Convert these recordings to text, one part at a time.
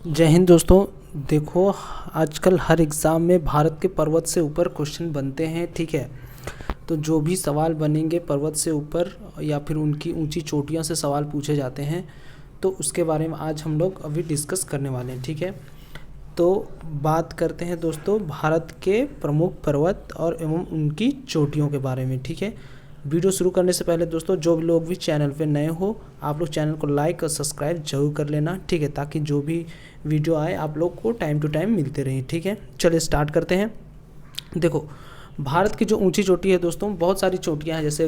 जय हिंद दोस्तों। देखो, आजकल हर एग्ज़ाम में भारत के पर्वत से ऊपर क्वेश्चन बनते हैं, ठीक है। तो जो भी सवाल बनेंगे पर्वत से ऊपर या फिर उनकी ऊंची चोटियों से सवाल पूछे जाते हैं, तो उसके बारे में आज हम लोग अभी डिस्कस करने वाले हैं, ठीक है। तो बात करते हैं दोस्तों भारत के प्रमुख पर्वत और एवं उनकी चोटियों के बारे में, ठीक है। वीडियो शुरू करने से पहले दोस्तों जो भी लोग भी चैनल पे नए हो, आप लोग चैनल को लाइक और सब्सक्राइब जरूर कर लेना, ठीक है, ताकि जो भी वीडियो आए आप लोग को टाइम टू टाइम मिलते रहे, ठीक है। चलिए स्टार्ट करते हैं। देखो, भारत की जो ऊंची चोटी है दोस्तों, बहुत सारी चोटियां हैं। जैसे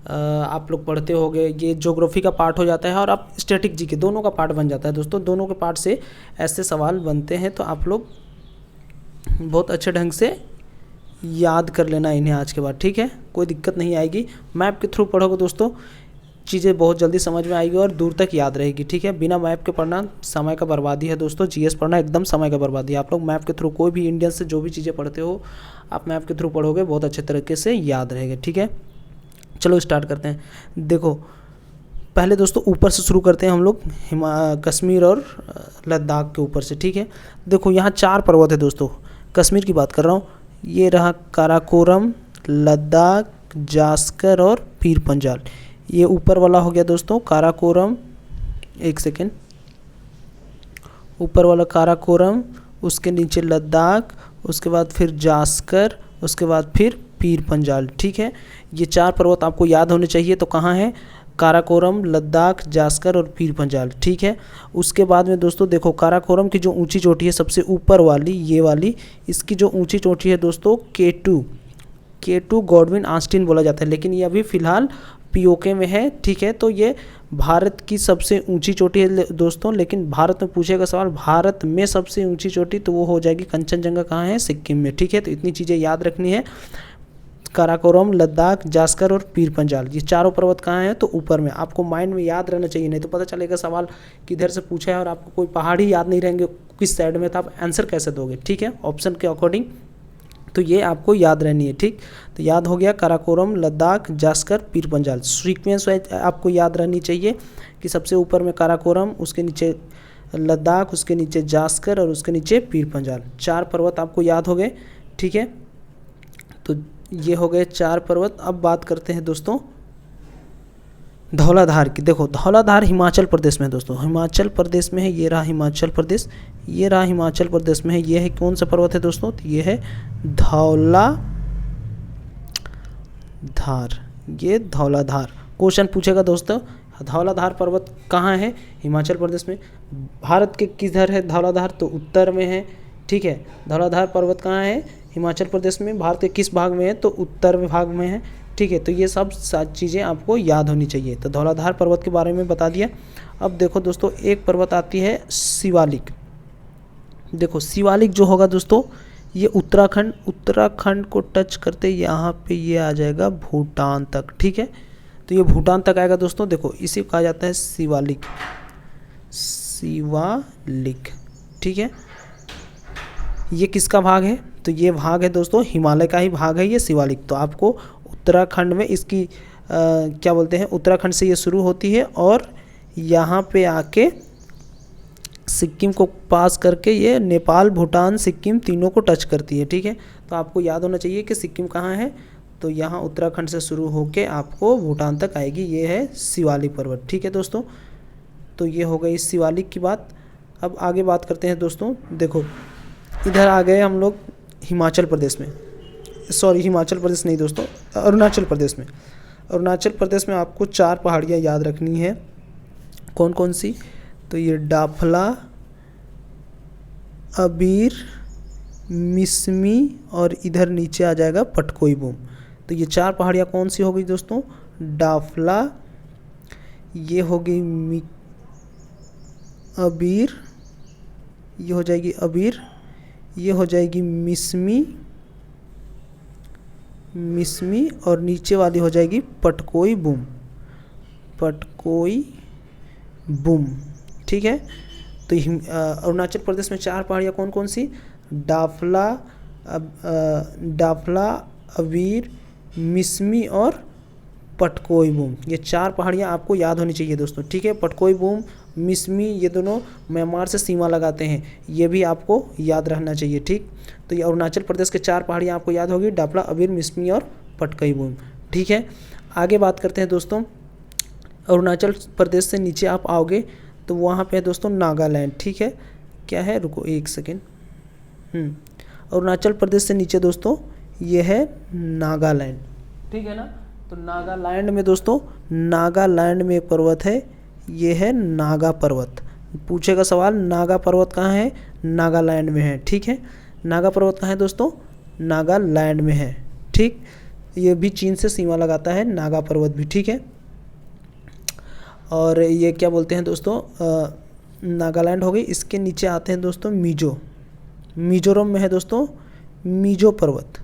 आप लोग पढ़ते होंगे, ये ज्योग्राफी का पार्ट हो जाता है और आप स्टैटिक जी के दोनों का पार्ट बन जाता है दोस्तों। दोनों के पार्ट से ऐसे सवाल बनते हैं, तो आप लोग बहुत अच्छे ढंग से याद कर लेना इन्हें आज के बाद, ठीक है। कोई दिक्कत नहीं आएगी। मैप के थ्रू पढ़ोगे दोस्तों, चीज़ें बहुत जल्दी समझ में आएगी और दूर तक याद रहेगी, ठीक है। बिना मैप के पढ़ना समय का बर्बादी है दोस्तों। जीएस पढ़ना एकदम समय का बर्बादी है। आप लोग मैप के थ्रू कोई भी इंडियन से जो भी चीज़ें पढ़ते हो, आप मैप के थ्रू पढ़ोगे, बहुत अच्छे तरीके से याद रहेगा, ठीक है। चलो स्टार्ट करते हैं। देखो, पहले दोस्तों ऊपर से शुरू करते हैं हम लोग, कश्मीर और लद्दाख के ऊपर से, ठीक है। देखो, यहाँ 4 पर्वत है दोस्तों। कश्मीर की बात कर रहा हूँ, ये रहा काराकोरम, लद्दाख, जास्कर और पीर पंजाल। ये ऊपर वाला हो गया दोस्तों काराकोरम, एक सेकेंड, ऊपर वाला काराकोरम, उसके नीचे लद्दाख, उसके बाद फिर जास्कर, उसके बाद फिर पीर पंजाल, ठीक है। ये 4 पर्वत आपको याद होने चाहिए। तो कहाँ है? काराकोरम, लद्दाख, जास्कर और पीर पंजाल, ठीक है। उसके बाद में दोस्तों देखो, काराकोरम की जो ऊंची चोटी है सबसे ऊपर वाली, ये वाली, इसकी जो ऊंची चोटी है दोस्तों K2 गॉडविन आस्टीन बोला जाता है, लेकिन ये अभी फ़िलहाल पीओके में है, ठीक है। तो ये भारत की सबसे ऊंची चोटी है दोस्तों। लेकिन भारत में पूछेगा सवाल, भारत में सबसे ऊंची चोटी, तो वो हो जाएगी कंचनजंगा। कहाँ है? सिक्किम में, ठीक है। तो इतनी चीज़ें याद रखनी है। काराकोरम, लद्दाख, जास्कर और पीर पंजाल, ये चारों पर्वत कहाँ हैं? तो ऊपर में। आपको माइंड में याद रहना चाहिए, नहीं तो पता चलेगा सवाल किधर से पूछा है और आपको कोई पहाड़ ही याद नहीं रहेंगे किस साइड में, तो आप आंसर कैसे दोगे, ठीक है, ऑप्शन के अकॉर्डिंग। तो ये आपको याद रहनी है, ठीक। तो याद हो गया काराकोरम, लद्दाख, जास्कर, पीर पंजाल। सीक्वेंस वाइज आपको याद रहनी चाहिए कि सबसे ऊपर में काराकोरम, उसके नीचे लद्दाख, उसके नीचे जास्कर और उसके नीचे पीर पंजाल। 4 पर्वत आपको याद हो गए, ठीक है। तो ये हो गए 4 पर्वत। अब बात करते हैं दोस्तों धौलाधार की। देखो, धौलाधार हिमाचल प्रदेश में है दोस्तों, हिमाचल प्रदेश में है। ये रहा हिमाचल प्रदेश, ये रहा हिमाचल प्रदेश में है। ये है कौन सा पर्वत है दोस्तों? तो ये है धौलाधार। ये धौलाधार क्वेश्चन पूछेगा दोस्तों। धौलाधार पर्वत कहाँ है? हिमाचल प्रदेश में। भारत के किधर है धौलाधार? तो उत्तर में है, ठीक है। धौलाधार पर्वत कहाँ है? हिमाचल प्रदेश में। भारत के किस भाग में है? तो उत्तर भाग में है, ठीक है। तो ये सब चीज़ें आपको याद होनी चाहिए। तो धौलाधार पर्वत के बारे में बता दिया। अब देखो दोस्तों, एक पर्वत आती है शिवालिक। देखो, शिवालिक जो होगा दोस्तों, ये उत्तराखंड को टच करते यहाँ पे ये आ जाएगा भूटान तक, ठीक है। तो ये भूटान तक आएगा दोस्तों। देखो, इसे कहा जाता है शिवालिक, ठीक है। ये किसका भाग है? तो ये भाग है दोस्तों हिमालय का ही भाग है ये शिवालिक। तो आपको उत्तराखंड में इसकी क्या बोलते हैं, उत्तराखंड से ये शुरू होती है और यहाँ पे आके सिक्किम को पास करके ये नेपाल, भूटान, सिक्किम तीनों को टच करती है, ठीक है। तो आपको याद होना चाहिए कि सिक्किम कहाँ है। तो यहाँ उत्तराखंड से शुरू होके आपको भूटान तक आएगी। ये है शिवालिक पर्वत, ठीक है दोस्तों। तो ये हो गई शिवालिक की बात। अब आगे बात करते हैं दोस्तों। देखो, इधर आ गए हम लोग हिमाचल प्रदेश में, सॉरी हिमाचल प्रदेश नहीं दोस्तों, अरुणाचल प्रदेश में। अरुणाचल प्रदेश में आपको 4 पहाड़ियाँ याद रखनी है। कौन कौन सी? तो ये डाफला, अबीर, मिसमी और इधर नीचे आ जाएगा पटकोई बूम। तो ये 4 पहाड़ियाँ कौन सी हो गई दोस्तों? डाफला, ये हो गई अबीर, ये हो जाएगी अबीर, ये हो जाएगी मिसमी और नीचे वाली हो जाएगी पटकोई बूम, ठीक है। तो अरुणाचल प्रदेश में 4 पहाड़ियाँ कौन कौन सी? डाफला, अबीर, मिसमी और पटकोई बूम। ये 4 पहाड़ियाँ आपको याद होनी चाहिए दोस्तों, ठीक है। पटकोई बूम मिसमी, ये दोनों म्यांमार से सीमा लगाते हैं, ये भी आपको याद रहना चाहिए। ठीक, तो ये अरुणाचल प्रदेश के 4 पहाड़ियाँ आपको याद होगी, डापला, अबीर, मिसमी और पटकाई-बोम। ठीक है, आगे बात करते हैं दोस्तों। अरुणाचल प्रदेश से नीचे आप आओगे तो वहाँ पे है दोस्तों नागालैंड। ठीक है, क्या है, रुको एक सेकेंड। अरुणाचल प्रदेश से नीचे दोस्तों ये है नागालैंड। ठीक है ना, तो नागालैंड में दोस्तों, नागालैंड में एक पर्वत है, ये है नागा पर्वत। पूछेगा सवाल, नागा पर्वत कहाँ है? नागालैंड में है। ठीक है, नागा पर्वत कहाँ है दोस्तों? नागालैंड में है। ठीक, ये भी चीन से सीमा लगाता है, नागा पर्वत भी। ठीक है, और ये क्या बोलते हैं दोस्तों, नागालैंड हो गई। इसके नीचे आते हैं दोस्तों मिजोरम में है दोस्तों मिजो पर्वत।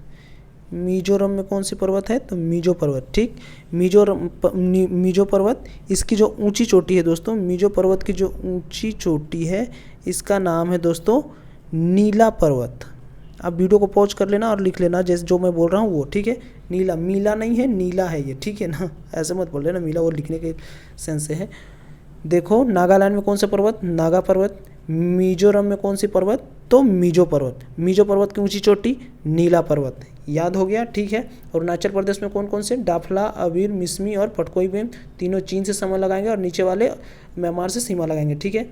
मिजोरम में कौन सी पर्वत है? तो मिजो पर्वत। ठीक, मिजो पर्वत, इसकी जो ऊंची चोटी है दोस्तों, मिजो पर्वत की जो ऊंची चोटी है, इसका नाम है दोस्तों नीला पर्वत। आप वीडियो को पॉज कर लेना और लिख लेना जैसे जो मैं बोल रहा हूँ वो। ठीक है, नीला, मीला नहीं है, नीला है ये। ठीक है ना, ऐसे मत बोल लेना, मीला वो लिखने के सेंस से है। देखो, नागालैंड में कौन सा पर्वत? नागा पर्वत। मिजोरम में कौन सी पर्वत? तो मिजो पर्वत। मिजो पर्वत की ऊंची चोटी नीला पर्वत। याद हो गया। ठीक है, अरुणाचल प्रदेश में कौन कौन से? डाफला, अबीर, मिसमी और पटकोई-बोम, तीनों चीन से सीमा लगाएंगे और नीचे वाले म्यांमार से सीमा लगाएंगे। ठीक है,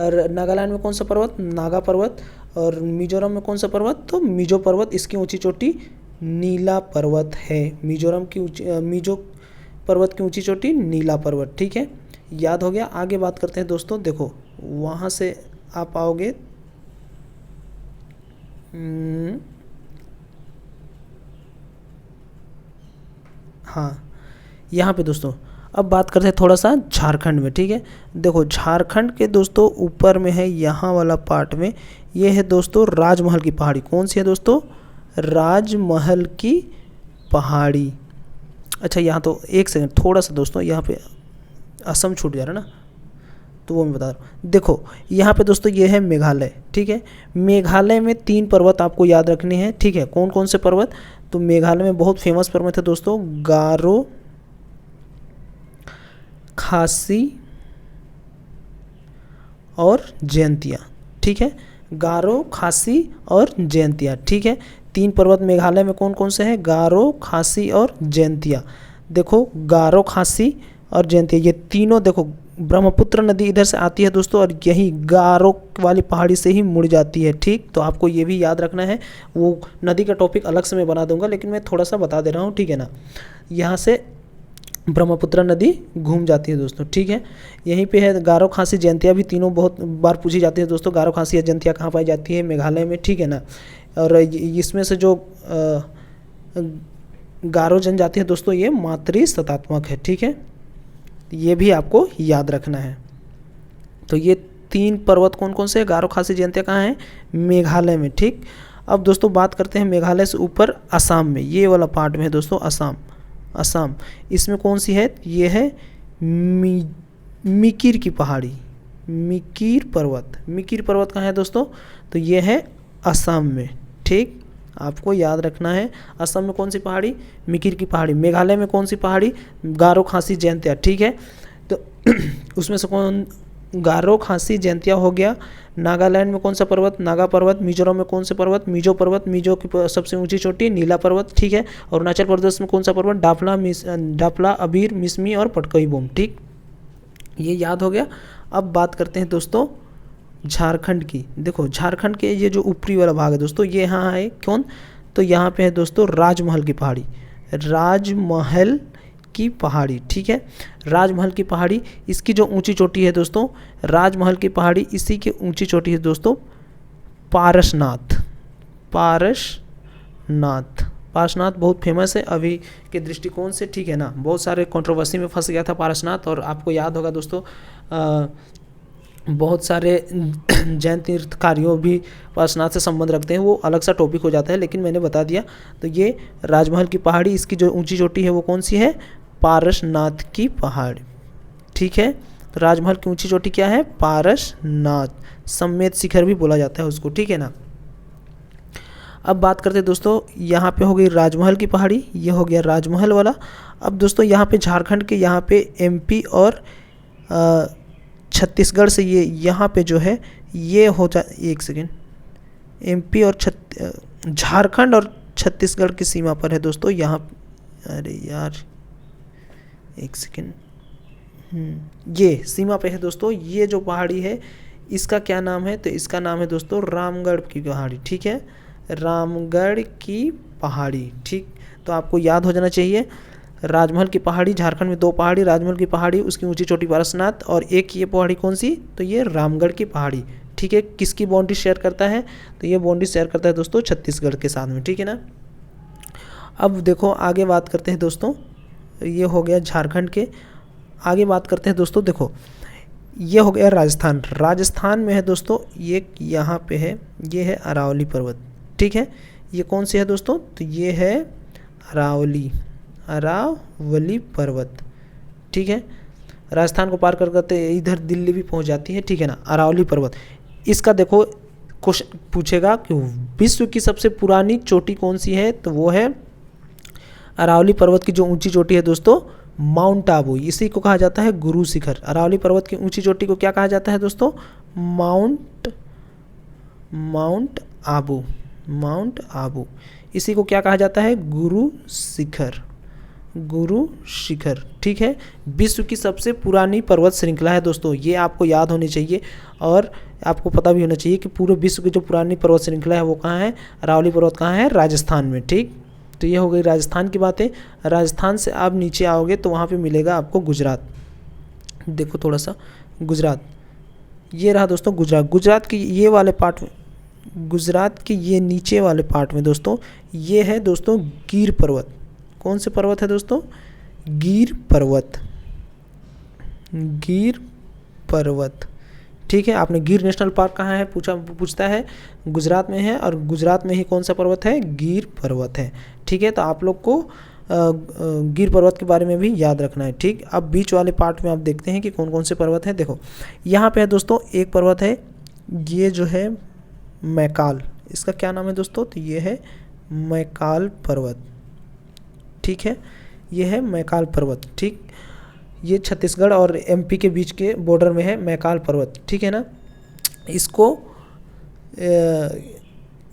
और नागालैंड में कौन सा पर्वत? नागा पर्वत। और मिजोरम में कौन सा पर्वत? तो मिजो पर्वत, इसकी ऊंची चोटी नीला पर्वत है। मिजोरम की मिजो पर्वत की ऊंची चोटी नीला पर्वत। ठीक है, याद हो गया। आगे बात करते हैं दोस्तों। देखो, वहाँ से आप आओगे, हाँ, यहाँ पे दोस्तों अब बात करते हैं थोड़ा सा झारखंड में। ठीक है, देखो झारखंड के दोस्तों ऊपर में है, यहाँ वाला पार्ट में ये है दोस्तों राजमहल की पहाड़ी। कौन सी है दोस्तों? राजमहल की पहाड़ी। अच्छा, यहाँ तो एक सेकंड, थोड़ा सा दोस्तों यहाँ पे असम छूट जा रहा है ना, तो वो मैं बता रहा हूँ। देखो, यहाँ पे दोस्तों ये है मेघालय। ठीक है, मेघालय में 3 पर्वत आपको याद रखने हैं। ठीक है, कौन कौन से पर्वत? तो मेघालय में बहुत फेमस पर्वत है दोस्तों, गारो, खासी और जयंतिया। ठीक है, गारो, खासी और जयंतिया। ठीक है, 3 पर्वत मेघालय में कौन कौन से हैं? गारो, खासी और जयंतिया। देखो, गारो, खासी और जयंतिया, ये तीनों देखो ब्रह्मपुत्र नदी इधर से आती है दोस्तों, और यही गारो वाली पहाड़ी से ही मुड़ जाती है। ठीक, तो आपको ये भी याद रखना है। वो नदी का टॉपिक अलग से मैं बना दूंगा, लेकिन मैं थोड़ा सा बता दे रहा हूँ। ठीक है ना, यहाँ से ब्रह्मपुत्र नदी घूम जाती है दोस्तों। ठीक है, यहीं पे है गारो, खासी, जयंतिया भी तीनों बहुत बार पूछी जाती है दोस्तों। गारो, खासी या जयंतिया कहाँ पाई जाती है? मेघालय में। ठीक है ना, और इसमें से जो गारो जनजाति है दोस्तों, ये मातृसत्तात्मक है। ठीक है, ये भी आपको याद रखना है। तो ये 3 पर्वत कौन कौन से? गारो, खासी, जयंतिया कहाँ है? मेघालय में। ठीक, अब दोस्तों बात करते हैं मेघालय से ऊपर असम में, ये वाला पार्ट में है दोस्तों असम। इसमें कौन सी है? ये है मिकिर की पहाड़ी, मिकिर पर्वत कहाँ है दोस्तों? तो ये है असम में। ठीक, आपको याद रखना है। असम में कौन सी पहाड़ी? मिकिर की पहाड़ी। मेघालय में कौन सी पहाड़ी? गारो, खासी, जयंतिया। ठीक है, तो उसमें से कौन? गारो, खासी, जयंतिया हो गया। नागालैंड में कौन सा पर्वत? नागा पर्वत। मिजोरम में कौन से पर्वत? मिजो पर्वत, मिजो की सबसे ऊंची चोटी नीला पर्वत। ठीक है, और अरुणाचल प्रदेश में कौन सा पर्वत? डाफला, अबीर, मिसमी और पटकाई-बोम। ठीक, ये याद हो गया। अब बात करते हैं दोस्तों झारखंड की। देखो, झारखंड के ये जो ऊपरी वाला भाग है दोस्तों, ये यहाँ है कौन? तो यहाँ पे है दोस्तों राजमहल की पहाड़ी, राजमहल की पहाड़ी। ठीक है, राजमहल की पहाड़ी, इसकी जो ऊंची चोटी है दोस्तों, राजमहल की पहाड़ी, इसी की ऊंची चोटी है दोस्तों पारसनाथ। पारसनाथ बहुत फेमस है अभी के दृष्टिकोण से। ठीक है ना, बहुत सारे कंट्रोवर्सी में फंस गया था पारसनाथ, और आपको याद होगा दोस्तों बहुत सारे जैन तीर्थकारियों भी पारसनाथ से संबंध रखते हैं, वो अलग सा टॉपिक हो जाता है, लेकिन मैंने बता दिया। तो ये राजमहल की पहाड़ी, इसकी जो ऊंची चोटी है वो कौन सी है? पारसनाथ की पहाड़ी। ठीक है, तो राजमहल की ऊंची चोटी क्या है? पारसनाथ, सम्मेद शिखर भी बोला जाता है उसको। ठीक है ना, अब बात करते हैं दोस्तों, यहाँ पे हो गई राजमहल की पहाड़ी, ये हो गया राजमहल वाला। अब दोस्तों यहाँ पे झारखंड के यहाँ पे MP और छत्तीसगढ़ से ये यहाँ पे जो है ये हो जा, एक सेकेंड, एमपी और झारखंड और छत्तीसगढ़ की सीमा पर है दोस्तों यहाँ। अरे यार एक सेकेंड, ये सीमा पे है दोस्तों। ये जो पहाड़ी है इसका क्या नाम है? तो इसका नाम है दोस्तों रामगढ़ की पहाड़ी। ठीक है, रामगढ़ की पहाड़ी। ठीक, तो आपको याद हो जाना चाहिए। राजमहल की पहाड़ी, झारखंड में 2 पहाड़ी, राजमहल की पहाड़ी, उसकी ऊंची चोटी पारसनाथ, और एक ये पहाड़ी कौन सी? तो ये रामगढ़ की पहाड़ी। ठीक है, किसकी बाउंड्री शेयर करता है? तो ये बाउंड्री शेयर करता है दोस्तों छत्तीसगढ़ के साथ में। ठीक है ना। अब देखो आगे बात करते हैं दोस्तों, ये हो गया झारखंड के। आगे बात करते हैं दोस्तों, देखो ये हो गया राजस्थान। राजस्थान में है दोस्तों ये यहाँ पे है, ये है अरावली पर्वत। ठीक है, ये कौन सी है दोस्तों? तो ये है अरावली पर्वत। ठीक है, राजस्थान को पार कर करते इधर दिल्ली भी पहुंच जाती है। ठीक है ना, अरावली पर्वत। इसका देखो क्वेश्चन पूछेगा कि विश्व की सबसे पुरानी चोटी कौन सी है? तो वो है अरावली पर्वत की जो ऊंची चोटी है दोस्तों, माउंट आबू। इसी को कहा जाता है गुरु शिखर। अरावली पर्वत की ऊंची चोटी को क्या कहा जाता है दोस्तों? माउंट आबू। इसी को क्या कहा जाता है? गुरु शिखर। ठीक है, विश्व की सबसे पुरानी पर्वत श्रृंखला है दोस्तों, ये आपको याद होनी चाहिए। और आपको पता भी होना चाहिए कि पूरे विश्व की जो पुरानी पर्वत श्रृंखला है वो कहाँ है? अरावली पर्वत कहाँ है? राजस्थान में। ठीक, तो ये हो गई राजस्थान की बातें। राजस्थान से आप नीचे आओगे तो वहाँ पे मिलेगा आपको गुजरात। देखो थोड़ा सा गुजरात, ये रहा दोस्तों गुजरात। गुजरात की ये वाले पार्ट में, गुजरात के ये नीचे वाले पार्ट में दोस्तों ये है दोस्तों गिर पर्वत। कौन से पर्वत है दोस्तों? गिर पर्वत। ठीक है, आपने गिर नेशनल पार्क कहाँ है पूछता है, गुजरात में है, और गुजरात में ही कौन सा पर्वत है? गिर पर्वत है। ठीक है, तो आप लोग को गिर पर्वत के बारे में भी याद रखना है। ठीक, अब बीच वाले पार्ट में आप देखते हैं कि कौन कौन से पर्वत हैं। देखो यहाँ पे है दोस्तों एक पर्वत है, ये जो है मैकाल। इसका क्या नाम है दोस्तों? तो ये है मैकाल पर्वत। ठीक है, ये है मैकाल पर्वत। ठीक, ये छत्तीसगढ़ और एमपी के बीच के बॉर्डर में है मैकाल पर्वत। ठीक है ना। इसको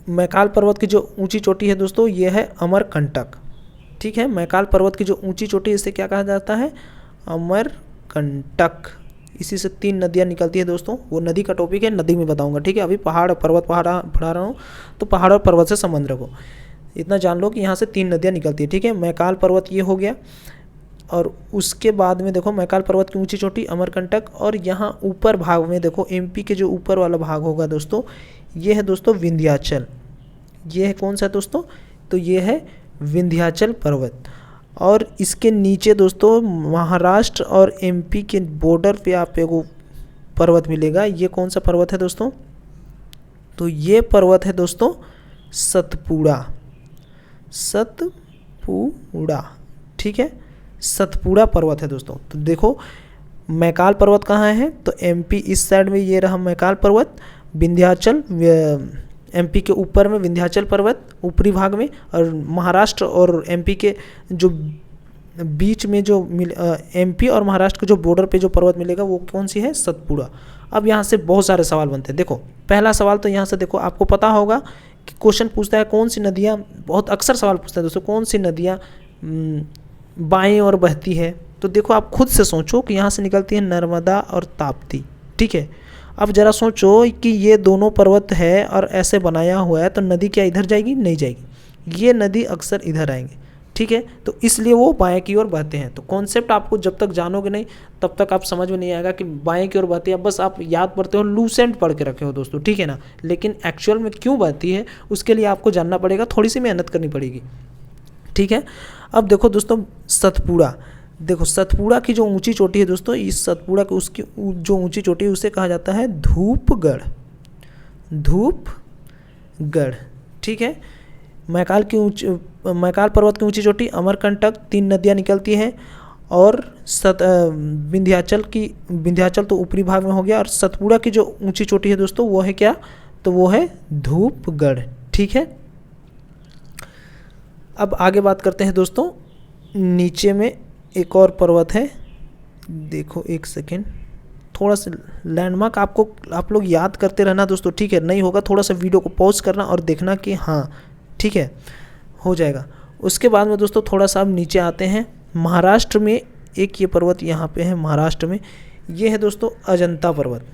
मैकाल पर्वत की जो ऊंची चोटी है दोस्तों ये है अमरकंटक। ठीक है, मैकाल पर्वत की जो ऊंची चोटी है इसे क्या कहा जाता है? अमरकंटक। इसी से 3 नदियाँ निकलती है दोस्तों, वो नदी का टॉपिक है, नदी में बताऊंगा। ठीक है, अभी पहाड़ पर्वत पढ़ा रहा हूँ, तो पहाड़ और पर्वत से संबंध रखो। इतना जान लो कि यहाँ से 3 नदियाँ निकलती है। ठीक है, मैकाल पर्वत ये हो गया, और उसके बाद में देखो मैकाल पर्वत की ऊंची चोटी अमरकंटक, और यहाँ ऊपर भाग में देखो एमपी के जो ऊपर वाला भाग होगा दोस्तों ये है दोस्तों विंध्याचल। ये है कौन सा दोस्तों? तो ये है विंध्याचल पर्वत। और इसके नीचे दोस्तों महाराष्ट्र और एमपी के बॉर्डर पे आप एगो पर्वत मिलेगा। ये कौन सा पर्वत है दोस्तों? तो ये पर्वत है दोस्तों सतपुड़ा। ठीक है, सतपुड़ा पर्वत है दोस्तों। तो देखो मैकाल पर्वत कहाँ है? तो एमपी इस साइड में ये रहा मैकाल पर्वत, विंध्याचल एमपी के ऊपर में विंध्याचल पर्वत ऊपरी भाग में, और महाराष्ट्र और एमपी के जो बीच में जो एमपी और महाराष्ट्र के जो बॉर्डर पे जो पर्वत मिलेगा वो कौन सी है? सतपुड़ा। अब यहाँ से बहुत सारे सवाल बनते हैं। देखो पहला सवाल तो यहाँ से देखो आपको पता होगा कि क्वेश्चन पूछता है कौन सी नदियाँ, बहुत अक्सर सवाल पूछता है दोस्तों, कौन सी नदियाँ बाएं और बहती है? तो देखो आप खुद से सोचो कि यहाँ से निकलती है नर्मदा और ताप्ती। ठीक है, अब ज़रा सोचो कि ये दोनों पर्वत है और ऐसे बनाया हुआ है, तो नदी क्या इधर जाएगी? नहीं जाएगी, ये नदी अक्सर इधर आएंगे। ठीक है, तो इसलिए वो बाएं की ओर बहते हैं। तो कॉन्सेप्ट आपको जब तक जानोगे नहीं तब तक आप समझ में नहीं आएगा कि बाएं की ओर बहती है। बस आप याद पढ़ते हो, लूसेंट पढ़ के रखे हो दोस्तों। ठीक है ना, लेकिन एक्चुअल में क्यों बहती है उसके लिए आपको जानना पड़ेगा, थोड़ी सी मेहनत करनी पड़ेगी। ठीक है, अब देखो दोस्तों सतपुड़ा। देखो सतपुड़ा की जो ऊंची चोटी है दोस्तों, इस सतपुड़ा की उसकी जो ऊंची चोटी है उसे कहा जाता है धूपगढ़। ठीक है, मैकाल पर्वत की ऊंची चोटी अमरकंटक, 3 नदियाँ निकलती हैं, और विंध्याचल तो ऊपरी भाग में हो गया, और सतपुड़ा की जो ऊंची चोटी है दोस्तों वो है क्या? तो वो है धूपगढ़। ठीक है, अब आगे बात करते हैं दोस्तों, नीचे में एक और पर्वत है। देखो एक सेकेंड, थोड़ा सा लैंडमार्क आपको आप लोग याद करते रहना दोस्तों, ठीक है। नहीं होगा थोड़ा सा वीडियो को पॉज करना और देखना कि हाँ ठीक है हो जाएगा। उसके बाद में दोस्तों थोड़ा सा अब नीचे आते हैं। महाराष्ट्र में एक ये पर्वत यहाँ पे है महाराष्ट्र में, ये है दोस्तों अजंता पर्वत।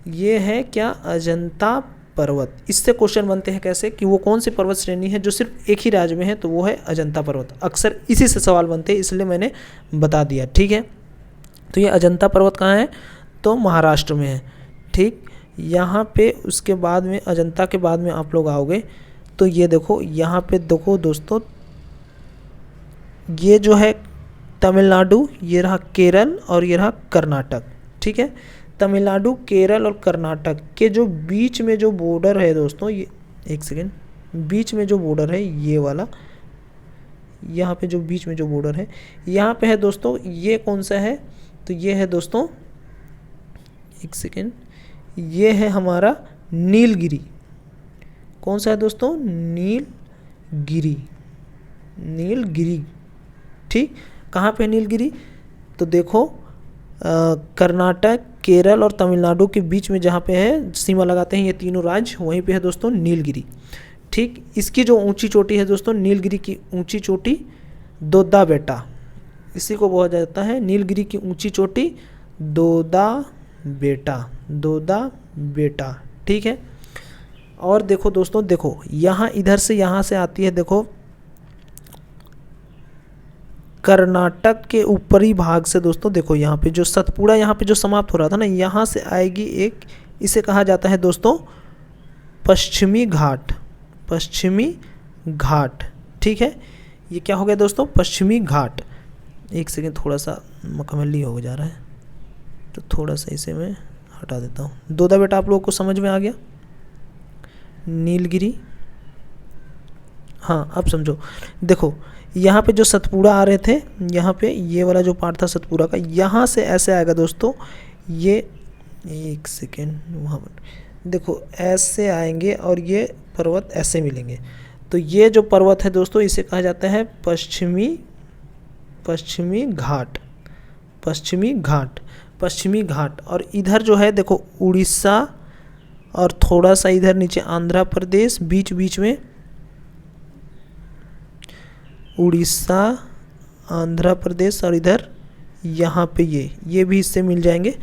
ये है क्या? अजंता पर्वत। इससे क्वेश्चन बनते हैं कैसे कि वो कौन सी पर्वत श्रेणी है जो सिर्फ एक ही राज्य में है, तो वो है अजंता पर्वत। अक्सर इसी से सवाल बनते हैं, इसलिए मैंने बता दिया, ठीक है। तो ये अजंता पर्वत कहाँ है? तो महाराष्ट्र में है, ठीक। यहाँ पे उसके बाद में अजंता के बाद में आप लोग आओगे तो ये देखो, यहाँ पे देखो दोस्तों, ये जो है तमिलनाडु, ये रहा केरल और ये रहा कर्नाटक, ठीक है। तमिलनाडु, केरल और कर्नाटक के जो बीच में जो बॉर्डर है दोस्तों, ये एक सेकेंड, बीच में जो बॉर्डर है ये वाला, यहाँ पे जो बीच में जो बॉर्डर है यहाँ पे है दोस्तों, ये कौन सा है? तो ये है दोस्तों, एक सेकेंड, ये है हमारा नीलगिरी। कौन सा है दोस्तों? नीलगिरी, नीलगिरी, ठीक। कहाँ पे नीलगिरी? तो देखो कर्नाटक, केरल और तमिलनाडु के बीच में जहाँ पे है सीमा लगाते हैं ये तीनों राज्य, वहीं पे है दोस्तों नीलगिरी, ठीक। इसकी जो ऊंची चोटी है दोस्तों, नीलगिरी की ऊंची चोटी दोदा बेटा, इसी को बोला जाता है नीलगिरी की ऊंची चोटी दोदा बेटा, दोदा बेटा, ठीक है। और देखो दोस्तों, देखो यहाँ इधर से यहाँ से आती है, देखो कर्नाटक के ऊपरी भाग से दोस्तों, देखो यहाँ पे जो सतपुड़ा यहाँ पे जो समाप्त हो रहा था ना, यहाँ से आएगी एक, इसे कहा जाता है दोस्तों पश्चिमी घाट, पश्चिमी घाट, ठीक है। ये क्या हो गया दोस्तों? पश्चिमी घाट। एक सेकेंड, थोड़ा सा मखमली हो जा रहा है तो थोड़ा सा इसे मैं हटा देता हूँ। दोदा बेटा आप लोगों को समझ में आ गया? नीलगिरी, हाँ अब समझो। देखो यहाँ पे जो सतपुड़ा आ रहे थे, यहाँ पे ये वाला जो पार्ट था सतपुड़ा का, यहाँ से ऐसे आएगा दोस्तों, ये एक सेकेंड, वहाँ पर देखो ऐसे आएंगे और ये पर्वत ऐसे मिलेंगे। तो ये जो पर्वत है दोस्तों, इसे कहा जाता है पश्चिमी घाट, पश्चिमी घाट, पश्चिमी घाट। और इधर जो है देखो उड़ीसा और थोड़ा सा इधर नीचे आंध्र प्रदेश, बीच बीच में उड़ीसा, आंध्र प्रदेश और इधर यहाँ पे ये भी हिस्से मिल जाएंगे।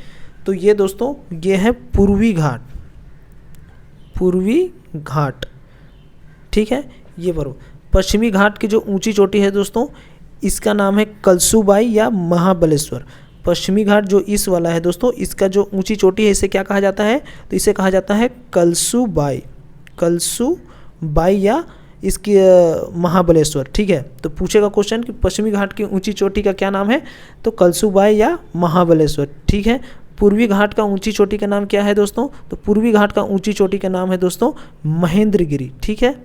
तो ये दोस्तों ये है पूर्वी घाट, पूर्वी घाट, ठीक है। ये पर्वत पश्चिमी घाट की जो ऊंची चोटी है दोस्तों, इसका नाम है कलसूबाई या महाबलेश्वर। पश्चिमी घाट जो इस वाला है दोस्तों, इसका जो ऊंची चोटी है इसे क्या कहा जाता है? तो इसे कहा जाता है कलसूबाई, कलसूबाई या इसकी महाबलेश्वर, ठीक है। तो पूछेगा क्वेश्चन कि पश्चिमी घाट की ऊंची चोटी का क्या नाम है? तो कलसूबाई या महाबलेश्वर, ठीक है। पूर्वी घाट का ऊंची चोटी का नाम क्या है दोस्तों? तो पूर्वी घाट का ऊंची चोटी का नाम है दोस्तों महेंद्रगिरी, ठीक है,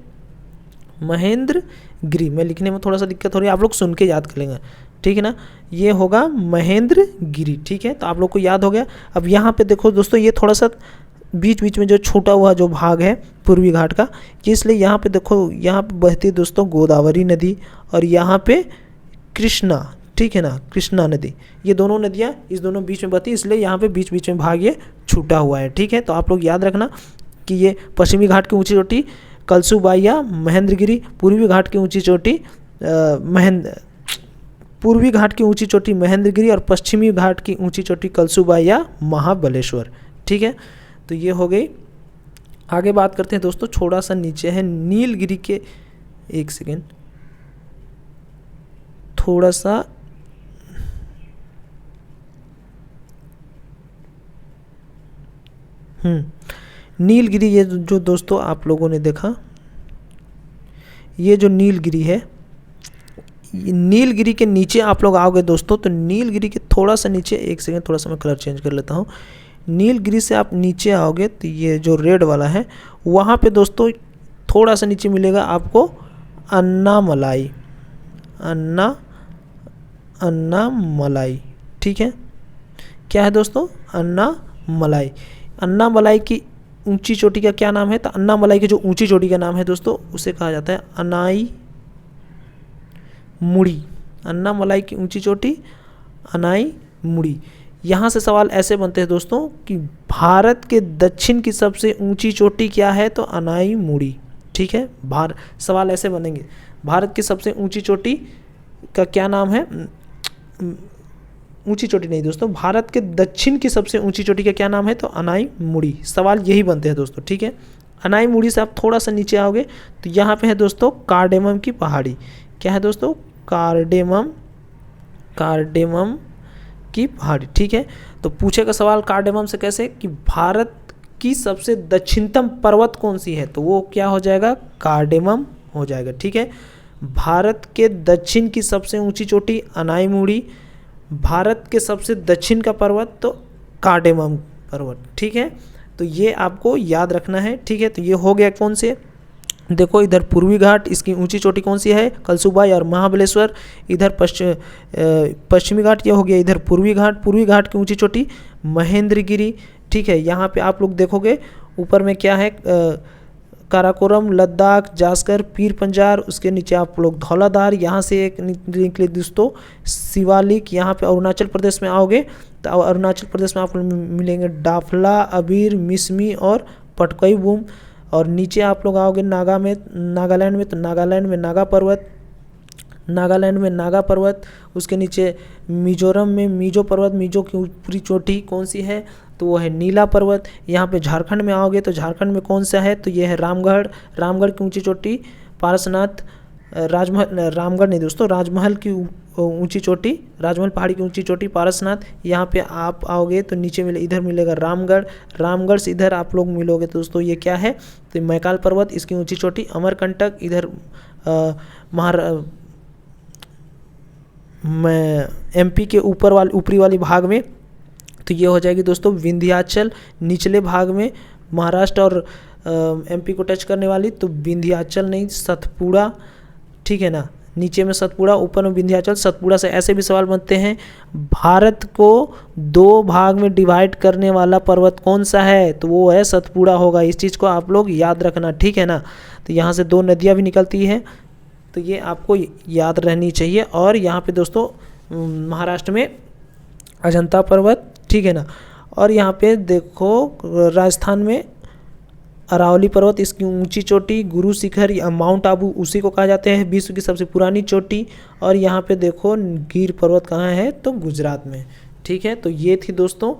महेंद्रगिरी। मैं लिखने में थोड़ा सा दिक्कत हो रही है, आप लोग सुन के याद कर लेंगे, ठीक है ना। ये होगा महेंद्रगिरी, ठीक है। तो आप लोग को याद हो गया। अब यहाँ पे देखो दोस्तों, ये थोड़ा सा बीच बीच में जो छूटा हुआ जो भाग है पूर्वी घाट का, इसलिए यहाँ पे देखो, यहाँ पे बहती है दोस्तों गोदावरी नदी और यहाँ पे कृष्णा, ठीक है ना, कृष्णा नदी। ये दोनों नदियाँ इस दोनों बीच में बहती, इसलिए यहाँ पे बीच बीच में भाग ये छूटा हुआ है, ठीक है। तो आप लोग याद रखना कि ये पश्चिमी घाट की ऊंची चोटी कलसूबाई या महेंद्रगिरी, पूर्वी घाट की ऊंची चोटी पूर्वी घाट की ऊंची चोटी महेंद्रगिरी और पश्चिमी घाट की ऊंची चोटी कलसूबाई या महाबलेश्वर, ठीक है। तो ये हो गई। आगे बात करते हैं दोस्तों, थोड़ा सा नीचे है नीलगिरी के, एक सेकेंड, थोड़ा सा नीलगिरी, ये जो दोस्तों आप लोगों ने देखा, ये जो नीलगिरी है, नीलगिरी के नीचे आप लोग आओगे दोस्तों, तो नीलगिरी के थोड़ा सा नीचे, एक सेकेंड थोड़ा सा मैं कलर चेंज कर लेता हूँ। नीलगिरी से आप नीचे आओगे तो ये जो रेड वाला है, वहाँ पे दोस्तों थोड़ा सा नीचे मिलेगा आपको अन्नामलाई, अन्नामलाई, ठीक है। क्या है दोस्तों? अन्नामलाई। अन्नामलाई की ऊंची चोटी का क्या नाम है? तो अन्नामलाई की जो ऊंची चोटी का नाम है दोस्तों, उसे कहा जाता है अनाई मुड़ी। अन्नामलाई की ऊंची चोटी अनाई मुड़ी। यहाँ से सवाल ऐसे बनते हैं दोस्तों कि भारत के दक्षिण की सबसे ऊंची चोटी क्या है, तो अनाईमुड़ी। ठीक है, सवाल ऐसे बनेंगे, भारत की सबसे ऊंची चोटी का क्या नाम है, ऊंची चोटी नहीं दोस्तों, भारत के दक्षिण की सबसे ऊंची चोटी का क्या नाम है, तो अनाईमुड़ी। सवाल यही बनते हैं दोस्तों। ठीक है, अनाईमुड़ी से आप थोड़ा सा नीचे आओगे तो यहाँ पे है दोस्तों कार्डेमम की पहाड़ी। क्या है दोस्तों, कार्डेमम की पहाड़ी। ठीक है, तो पूछेगा सवाल कार्डेमम से कैसे कि भारत की सबसे दक्षिणतम पर्वत कौन सी है, तो वो क्या हो जाएगा, कार्डेमम हो जाएगा। ठीक है, भारत के दक्षिण की सबसे ऊंची चोटी अनाईमुड़ी, भारत के सबसे दक्षिण का पर्वत तो कार्डेमम पर्वत। ठीक है, तो ये आपको याद रखना है। ठीक है, तो ये हो गया कौन से, देखो इधर पूर्वी घाट, इसकी ऊंची चोटी कौन सी है, कलसुबाई और महाबलेश्वर। इधर पश्चिमी घाट ये हो गया, इधर पूर्वी घाट की ऊंची चोटी महेंद्रगिरी। ठीक है, यहाँ पे आप लोग देखोगे ऊपर में क्या है, काराकोरम, लद्दाख, जास्कर, पीर पंजार, उसके नीचे आप लोग धौलाधार, यहाँ से एक निकले दोस्तों शिवालिक। यहाँ पे अरुणाचल प्रदेश में आओगे तो अरुणाचल प्रदेश में आप लोग मिलेंगे डाफला, अबीर, मिसमी और पटकई बूम। और नीचे आप लोग आओगे नागालैंड में तो नागालैंड में नागा पर्वत, उसके नीचे मिजोरम में मिजो पर्वत, मिजो की ऊपरी चोटी कौन सी है, तो वो है नीला पर्वत। यहाँ पे झारखंड में आओगे तो झारखंड में कौन सा है, तो ये है रामगढ़ की ऊंची चोटी पारसनाथ, रामगढ़ नहीं दोस्तों, राजमहल की ऊंची चोटी, राजमहल पहाड़ी की ऊंची चोटी पारसनाथ। यहाँ पे आप आओगे तो नीचे इधर मिलेगा रामगढ़ से इधर आप लोग मिलोगे तो दोस्तों ये क्या है, तो मैकाल पर्वत, इसकी ऊंची चोटी अमरकंटक। इधर एमपी के ऊपरी वाली भाग में तो ये हो जाएगी दोस्तों विंध्याचल। निचले भाग में महाराष्ट्र और एमपी को टच करने वाली तो विंध्याचल नहीं, सतपुड़ा। ठीक है ना, नीचे में सतपुड़ा, ऊपर में विंध्याचल। सतपुड़ा से ऐसे भी सवाल बनते हैं, भारत को 2 भाग में डिवाइड करने वाला पर्वत कौन सा है, तो वो है सतपुड़ा होगा। इस चीज़ को आप लोग याद रखना। ठीक है ना, तो यहाँ से 2 नदियाँ भी निकलती है तो ये आपको याद रहनी चाहिए। और यहाँ पे दोस्तों महाराष्ट्र में अजंता पर्वत। ठीक है ना, और यहाँ पे देखो राजस्थान में अरावली पर्वत, इसकी ऊंची चोटी गुरु शिखर या माउंट आबू, उसी को कहा जाते हैं विश्व की सबसे पुरानी चोटी। और यहाँ पे देखो गिर पर्वत कहाँ है, तो गुजरात में। ठीक है, तो ये थी दोस्तों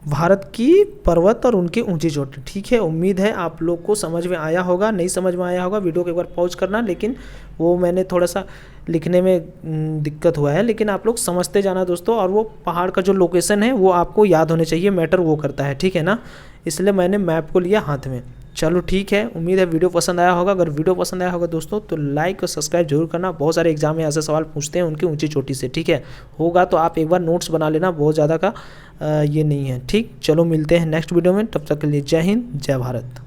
भारत की पर्वत और उनकी ऊंची चोटी। ठीक है, उम्मीद है आप लोग को समझ में आया होगा। नहीं समझ में आया होगा वीडियो को एक बार पॉज करना, लेकिन वो मैंने थोड़ा सा लिखने में दिक्कत हुआ है, लेकिन आप लोग समझते जाना दोस्तों। और वो पहाड़ का जो लोकेशन है वो आपको याद होने चाहिए, मैटर वो करता है। ठीक है ना, इसलिए मैंने मैप को लिया हाथ में। चलो ठीक है, उम्मीद है वीडियो पसंद आया होगा। अगर वीडियो पसंद आया होगा दोस्तों तो लाइक और सब्सक्राइब जरूर करना। बहुत सारे एग्जाम में ऐसे सवाल पूछते हैं उनकी ऊंची चोटी से। ठीक है, होगा तो आप एक बार नोट्स बना लेना, बहुत ज़्यादा का ये नहीं है। ठीक, चलो मिलते हैं नेक्स्ट वीडियो में, तब तक के लिए जय हिंद, जय भारत।